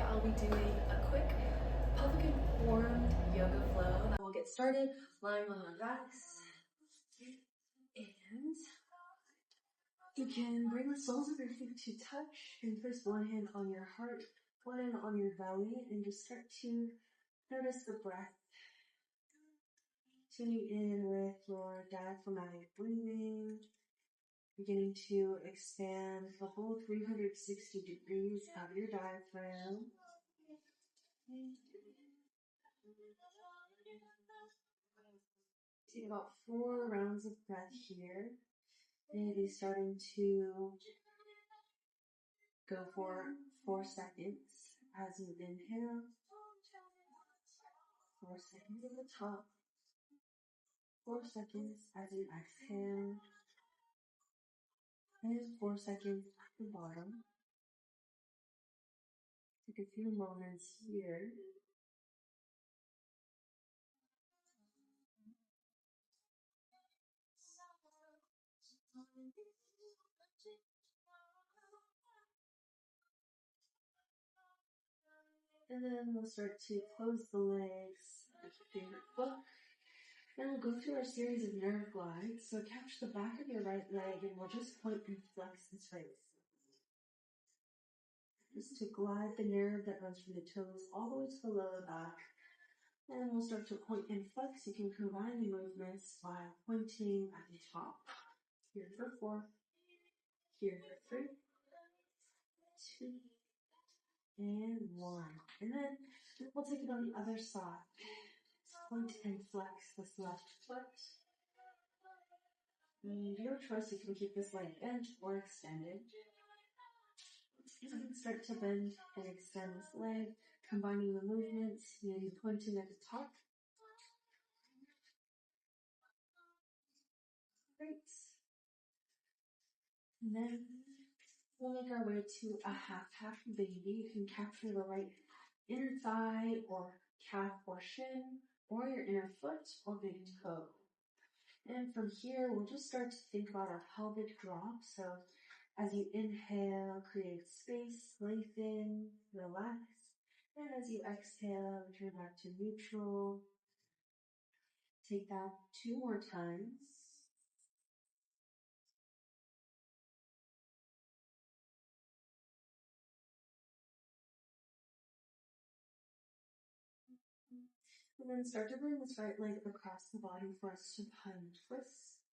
I'll be doing a quick pelvic informed yoga flow. We'll get started lying on our backs, and you can bring the soles of your feet to touch, and place one hand on your heart, one hand on your belly, and just start to notice the breath. Tuning in with your diaphragmatic breathing, beginning to expand the whole 360 degrees of your diaphragm. Take about 4 rounds of breath here. Maybe starting to go for 4 seconds as you inhale. 4 seconds at the top. 4 seconds as you exhale. And 4 seconds at the bottom. Take a few moments here. And then we'll start to close the legs at your favorite foot. Then we'll go through our series of nerve glides. So catch the back of your right leg and we'll just point and flex this way. Just to glide the nerve that runs from the toes all the way to the lower back. And we'll start to point and flex. You can combine the movements while pointing at the top. Here for 4. Here for 3. 2. And 1. And then we'll take it on the other side. Point and flex this left foot. Your choice, you can keep this leg bent or extended. You can start to bend and extend this leg, combining the movements, maybe pointing at the top. Great. And then we'll make our way to a half baby. You can capture the right inner thigh or calf or shin, or your inner foot or big toe. And from here, we'll just start to think about our pelvic drop. So as you inhale, create space, lengthen, relax. And as you exhale, return back to neutral. Take that 2 more times. And then start to bring this right leg across the body for a supine twist.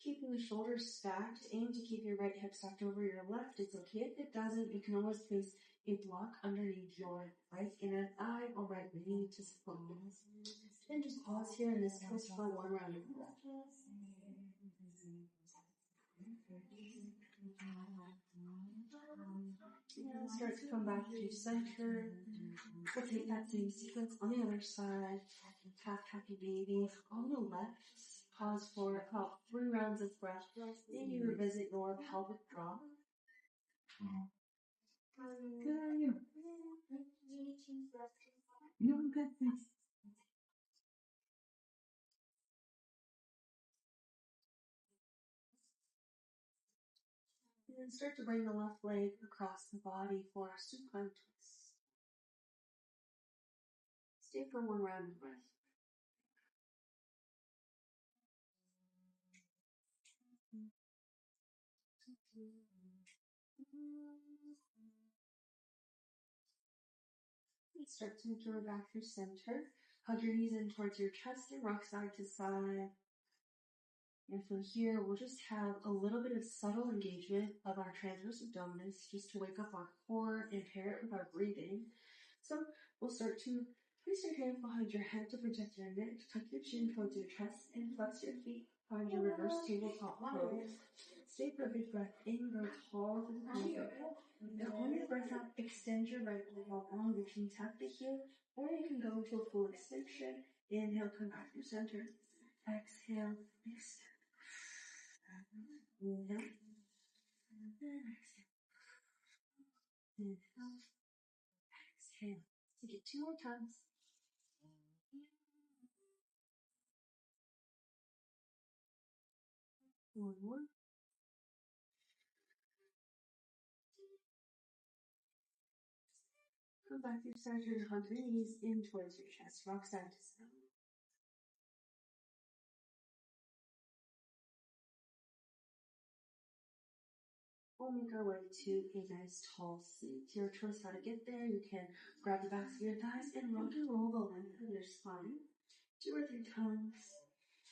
Keeping the shoulders stacked, aim to keep your right hip stacked over your left. It's okay if it doesn't. You can always place a block underneath your right inner thigh or right knee to support this. And just pause here in this twist for 1 round of breath. And start to come back to center. We'll take that same sequence on the other side. Half happy baby. On the left, pause for about 3 rounds of breath. Then you revisit your pelvic drop. Good on you. You're good. And then start to bring the left leg across the body for a supine twist. Stay for 1 round of breath. And start to make your way back through center. Hug your knees in towards your chest and rock side to side. And from here, we'll just have a little bit of subtle engagement of our transverse abdominis just to wake up our core and pair it with our breathing. So we'll start to place your hands behind your head to protect your neck, tuck your chin towards your chest, and flex your feet. Find your reverse tabletop pose. Stay for a big breath in, grow tall through the pelvic. And on your breath out, extend your right leg out long. You can tap the heel, or you can go into a full extension. Inhale, come back to center. Exhale, extend. Inhale. And exhale. Inhale. Exhale. Take it 2 more times. One more. Come back through center, hug your knees in towards your chest, rock side to side. We'll make our way to a nice tall seat. Your choice how to get there. You can grab the backs of your thighs and rock and roll the length of your spine 2 or 3 times.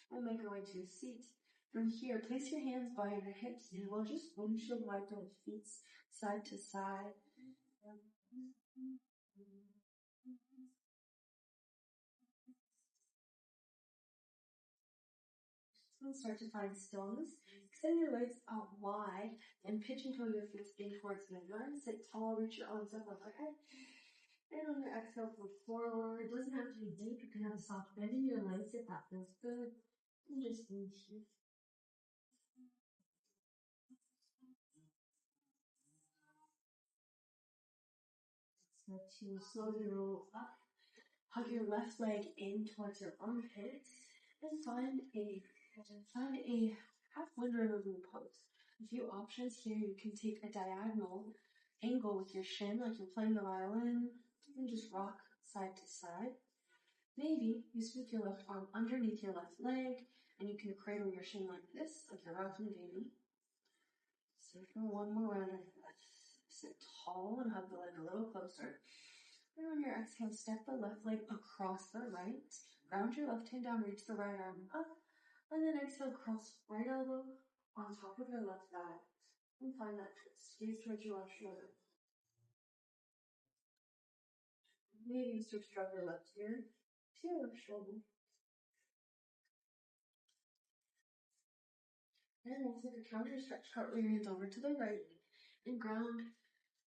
We'll make our way to a seat. From here, place your hands by your hips and we'll just windshield wipe our feet side to side. So start to find stillness. Extend your legs out wide and pitch and toe your feet in towards midline. Sit tall, reach your arms up overhead. And on your exhale, pull forward. It doesn't have to be deep. You can have a soft bend in your legs if that feels good. And just breathe here. Start to slowly roll up. Hug your left leg in towards your armpits and find a half window moving pose. A few options here. You can take a diagonal angle with your shin like you're playing the violin and just rock side to side. Maybe you scoop your left arm underneath your left leg and you can cradle your shin like this, like you're rocking a baby. So for one more round of breath, sit tall and hug the leg a little closer. And on your exhale, step the left leg across the right. Ground your left hand down, reach the right arm up. And then exhale, cross right elbow on top of your left thigh. And find that twist. Gaze towards your left shoulder. Maybe you switch from your left ear to your left shoulder. And we'll take a counter stretch, cartwheel your hands over to the right and ground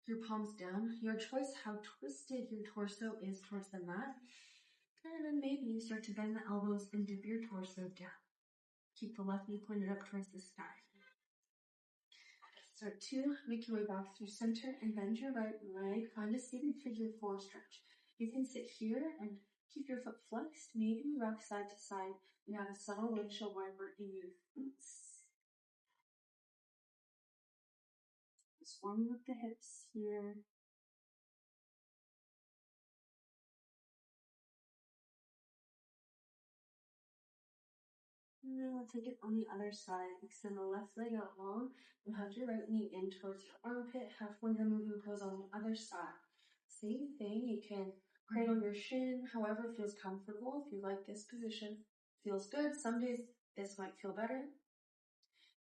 your palms down. Your choice how twisted your torso is towards the mat. And then maybe you start to bend the elbows and dip your torso down. Keep the left knee pointed up towards the sky. Start to make your way back through center and bend your right leg. Find a seated figure 4 stretch. You can sit here and keep your foot flexed. Maybe rock side to side. You have a subtle windshield wiper in your boots. Just warming up the hips here. And then we'll take it on the other side. Extend the left leg out long and hug your right knee in towards your armpit. Half window moving pose on the other side. Same thing. You can cradle your shin, however feels comfortable. If you like this position, feels good. Some days this might feel better.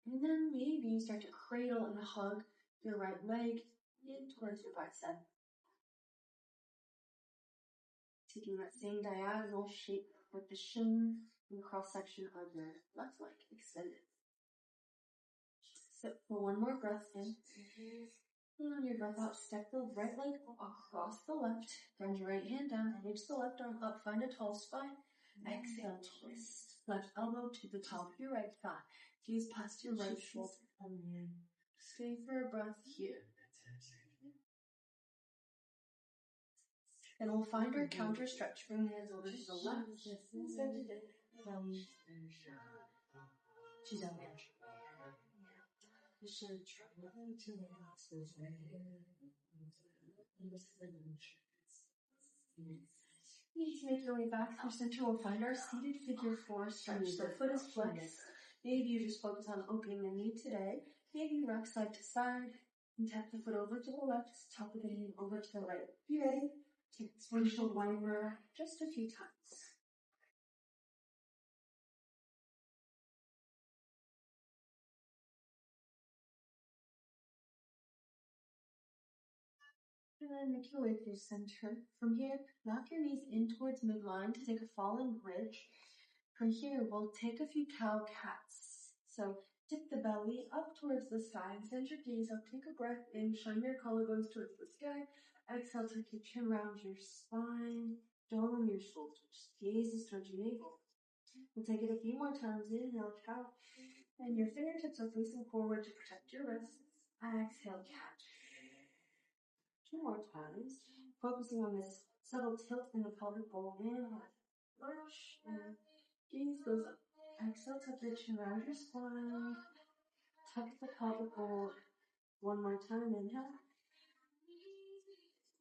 And then maybe you start to cradle and hug your right leg in towards your bicep. Taking that same diagonal shape with the shin and cross section of your left leg extended. Sit for one more breath in. And on your breath out, step the right leg across the left. Bend your right hand down, reach the left arm up, find a tall spine. Exhale, twist. Left elbow to the top of your right thigh. Gaze past your right shoulder. Stay for a breath here. Then we'll find our counter stretch. Bring the hands over to the left. You need to make your way back through center. We'll find our seated figure 4 stretch. So foot is flexed. Maybe you just focus on opening the knee today. Maybe you rock side to side and tap the foot over to the left, top of the knee over to the right. You ready? Take this windshield wiper just a few times. And then make your way through center. From here, knock your knees in towards midline to take a fallen bridge. From here, we'll take a few cow cats. So dip the belly up towards the sky and send your gaze up. Take a breath in, shine your collarbones towards the sky. Exhale, tuck your chin around your spine, dome your shoulders. Gaze is towards your navel. We'll take it a few more times. Inhale, cow. And your fingertips are facing forward to protect your wrists. Exhale, cat. 2 more times. Focusing on this subtle tilt in the pelvic bowl. Inhale, push, and gaze goes up. Exhale, tuck your chin around your spine. Tuck the pelvic bowl. 1 more time. Inhale.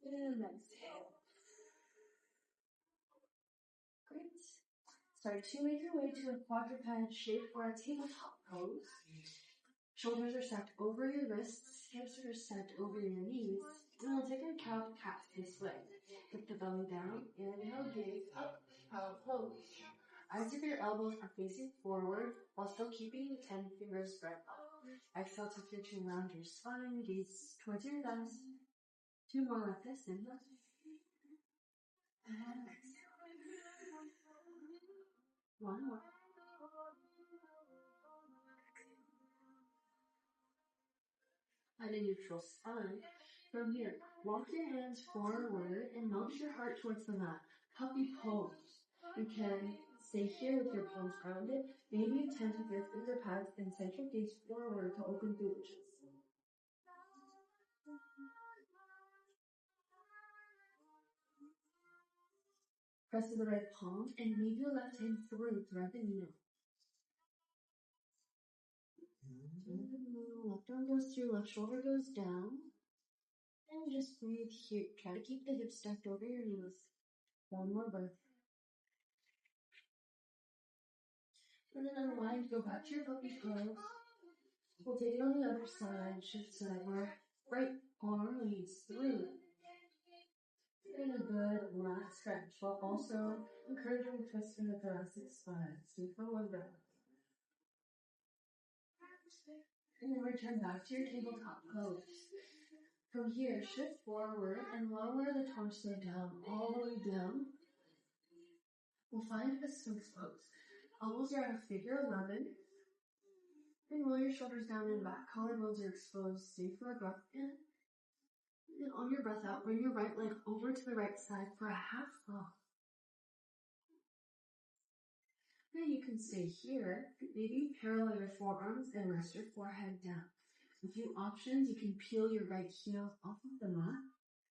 And exhale. Great. Start to make your way to a quadruped shape or a tabletop pose. Shoulders are stacked over your wrists, hips are stacked over your knees, and we'll take a cow cat this way. Put the belly down, inhale, gaze up, cow pose. Eyes of your elbows are facing forward while still keeping the 10 fingers spread out. Exhale, tuck your chin around your spine, gaze towards your left. 2 more like this, inhale. And exhale. 1 more. Find a neutral spine. From here, walk your hands forward and melt your heart towards the mat. Puppy pose. You can stay here with your palms grounded. Maybe you tend to your finger pads and send your gaze forward to open through the chest. Press to the right palm and weave your left hand through thread the needle. Left arm goes through, left shoulder goes down. And just breathe here. Try to keep the hips stacked over your knees. 1 more breath. And then unwind, go back to your puppy pose. We'll take it on the other side, shift side, where right arm leads through. And a good last stretch, while also encouraging twist in the thoracic spine. Stay for 1 breath. And then return back to your tabletop pose. From here, shift forward and lower the torso down, all the way down. We'll find a Sphinx pose. Elbows are at a figure 11. And roll your shoulders down and back. Collarbones are exposed. Stay for a breath in. And on your breath out, bring your right leg over to the right side for a half roll. Then you can stay here. Maybe parallel your forearms and rest your forehead down. A few options. You can peel your right heel off of the mat.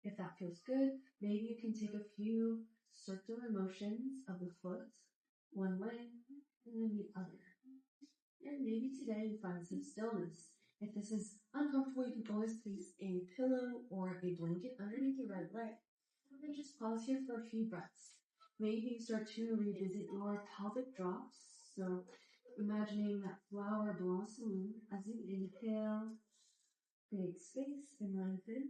If that feels good, maybe you can take a few circular motions of the foot, one way and then the other. And maybe today you find some stillness. If this is uncomfortable, you can always place a pillow or a blanket underneath your right leg. And then just pause here for a few breaths. Maybe you start to revisit your pelvic drops. So imagining that flower blossoming as you inhale, create space and lengthen.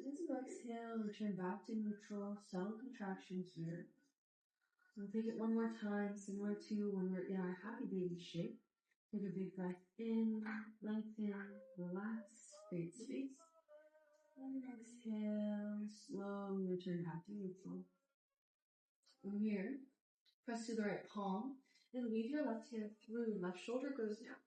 As you exhale, return back to neutral, subtle contraction here. We'll take it 1 more time, similar to when we're in our happy baby shape. Take a big breath in, lengthen, relax, create space. And exhale, slowly return back to neutral. From here, press to the right palm and weave your left hand through. Left shoulder goes down.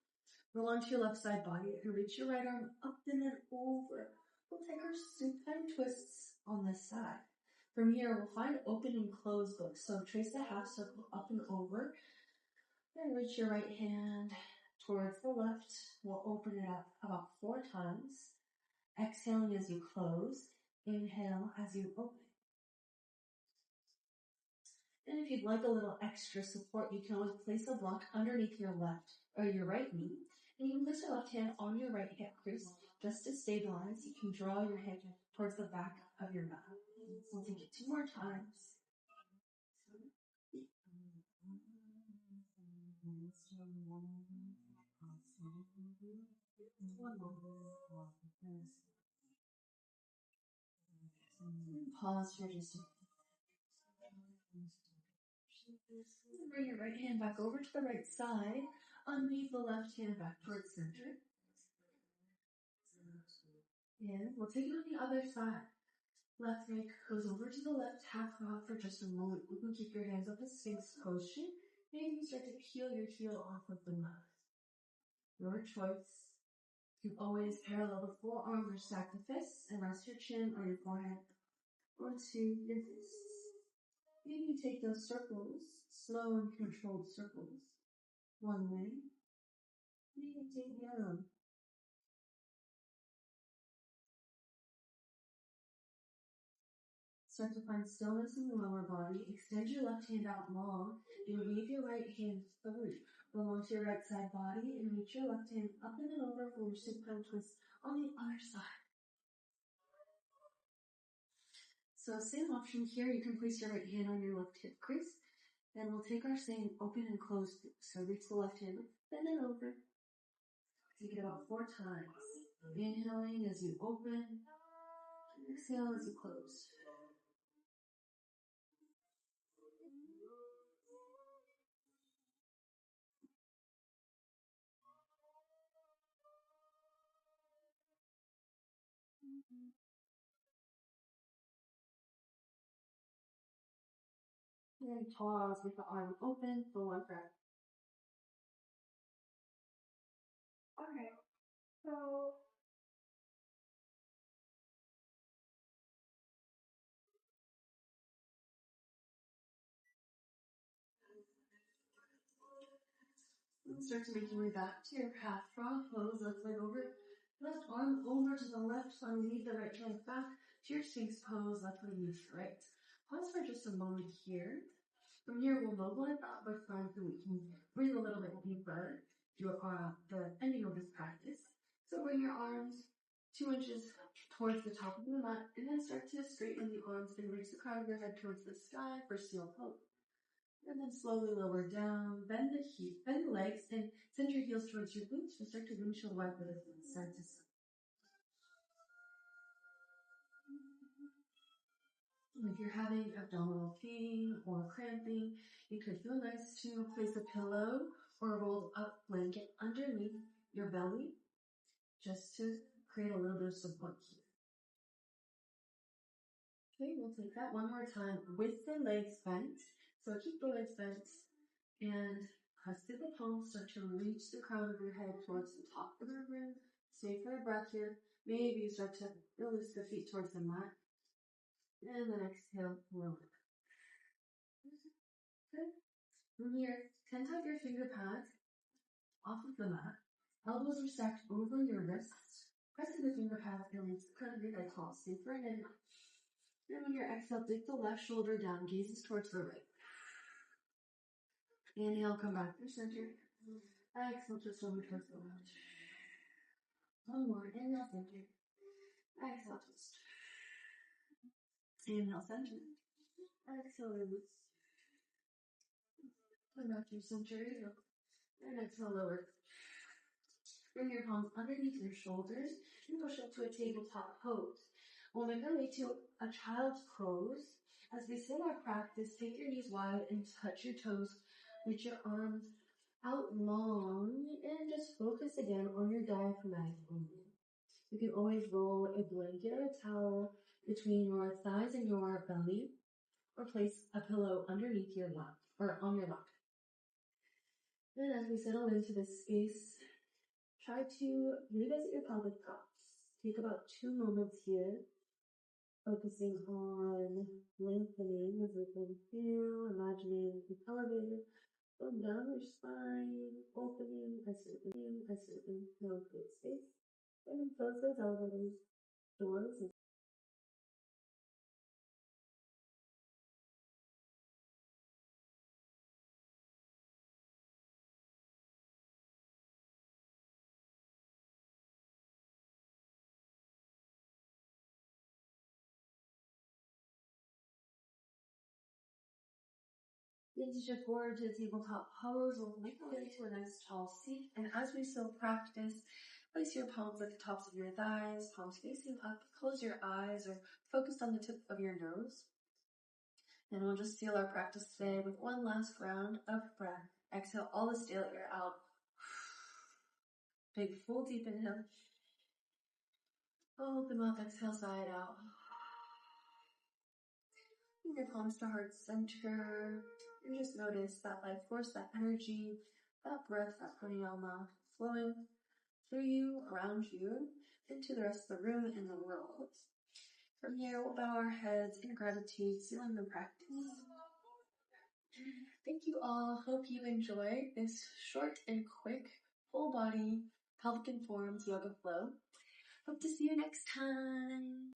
Roll onto your left side body and reach your right arm up and then over. We'll take our supine twists on this side. From here, we'll find open and close books. So trace the half circle up and over. Then reach your right hand towards the left. We'll open it up about 4 times. Exhaling as you close. Inhale as you open. And if you'd like a little extra support, you can always place a block underneath your left or your right knee. And you can place your left hand on your right hip crease just to stabilize. You can draw your head towards the back of your mat. We'll take it 2 more times. Pause for just a minute. Bring your right hand back over to the right side. Unweave the left hand back towards center. And we'll take it on the other side. Left leg goes over to the left half rod for just a moment. You can keep your hands up as Sphinx pose. Maybe you start to peel your heel off of the mat. Your choice. You can always parallel the forearms or stack the fists and rest your chin on your forehead onto your fists. Maybe you take those circles, slow and controlled circles, one way. Maybe take the other one. Start to find stillness in the lower body. Extend your left hand out long and weave your right hand through. Roll onto your right side body and reach your left hand up and then over for your supine twist on the other side. So same option here, you can place your right hand on your left hip crease. Then we'll take our same open and close. So reach the left hand, bend it over. Take it about 4 times. Inhaling as you open, exhale as you close. And pause with the arm open for 1 breath. Okay, so start to make your way back to your half frog pose. Let's leg over. Left arm over to the left, underneath the right hand back to your Sphinx pose, left leg meets right. Pause for just a moment here. From here, we'll mobilize the upper spine so we can breathe a little bit deeper to the ending of this practice. So bring your arms 2 inches towards the top of the mat, and then start to straighten the arms and raise the crown of your head towards the sky for seal pose. And then slowly lower down, bend the legs, and send your heels towards your glutes and start to windshield wiper this from side to side. And if you're having abdominal pain or cramping, it could feel nice to place a pillow or a rolled up blanket underneath your belly just to create a little bit of support here. Okay, we'll take that one more time with the legs bent. So keep the legs bent and press through the palms, start to reach the crown of your head towards the top of your room. Stay for a breath here. Maybe start to release the feet towards the mat. And then exhale, lower. Okay. From here, tent out your finger pads off of the mat. Elbows are stacked over your wrists. Pressing the finger pads and reach the crown of your head tall. Stay for an inhale. And when you exhale, dig the left shoulder down, gazes towards the right. Inhale, come back to center. Exhale, twist over towards the left. One more. Inhale, center. Exhale, twist. Inhale, center. Exhale, release. Come back to center. Inhale. And exhale, lower. Bring your palms underneath your shoulders and push up to a tabletop pose. We'll make our way to a child's pose. As we sit our practice, take your knees wide and touch your toes. Reach your arms out long and just focus again on your diaphragmatic movement. You can always roll a blanket or a towel between your thighs and your belly, or place a pillow underneath your lap or on your lap. Then as we settle into this space, try to revisit your pelvic props. Take about 2 moments here, focusing on lengthening as we can feel, imagining the elevator going down your spine, opening, pressing, no good space. And then close those elevators, doors. Then to shift forward to the tabletop pose, we'll make our way to a nice tall seat. And as we still practice, place your palms at the tops of your thighs, palms facing up, close your eyes or focus on the tip of your nose. And we'll just seal our practice today with one last round of breath. Exhale all the stale air out. Big full deep inhale. Open mouth, exhale, side out. Bring your palms to heart center. And just notice that life force, that energy, that breath, that pranayama flowing through you, around you, into the rest of the room and the world. From here, we'll bow our heads in gratitude, sealing the practice. Thank you all. Hope you enjoyed this short and quick, full body, pelvic informed yoga flow. Hope to see you next time.